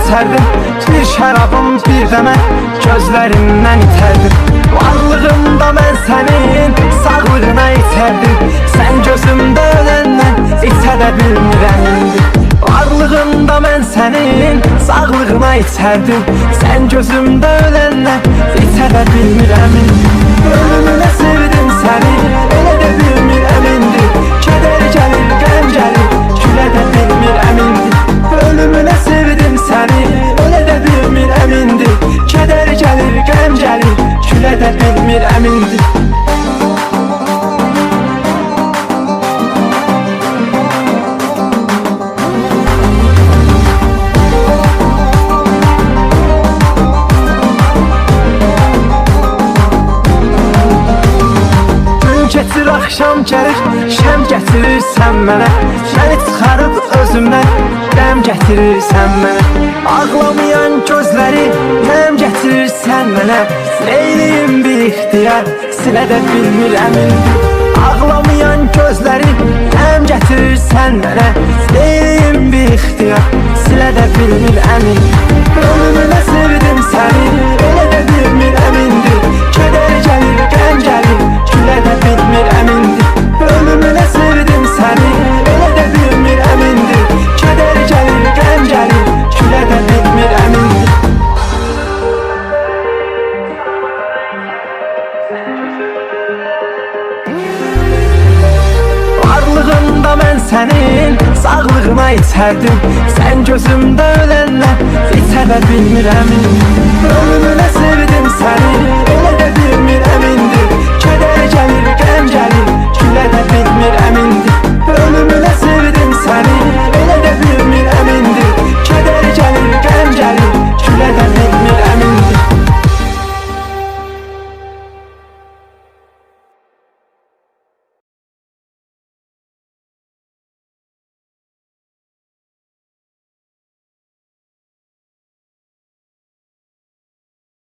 içərdim. Bir şərabım bir də mən gözlərindən itərdim. Varlığımda mən sənin sağlığına itərdim. Sən gözümdə öləndən itə də bilmirəm indi. Varlığımda mən sənin sağlığına içərdim. Sən gözümdə öləndən itə də bilmirəm indi. Ölümünə sevdim səni, elə də bilmirəm indi. Kədər gəlir, qəm gəlir, gülə də bilmirəm indi. Ölümünə sevdim səni, elə də bilmirəm indi. Kədər gəlir, qəm gəlir, gülə də bilmirəm indi. Keçir axşam gəlir, şəm gətirirsən mənə. Məni çıxarıb özümdən qəm gətirirsən mənə. Ağlamayan gözləri nəm gətirirsən mənə. Neyliyim bir ixtiyar, silə də bilmirəm indi. Ağlamayan gözləri nəm gətirirsən mənə. Neyliyim bir ixtiyar, silə də bilmirəm indi. Ölümünə sevdim səni, elə də bilmirəm indi. Kədər gəlir, qəm gəlir, gülə də bilmirəm indi. Ölümünə sevdim səni, elə də bilmirəm indi. Kədər gəlir, qəm gəlir, gülə də bilmirəm indi. Varlığımda mən sənin sağlığına içərdim. Sən gözümdə öləndən itə də bilmirəm indi. Ölümünə sevdim səni,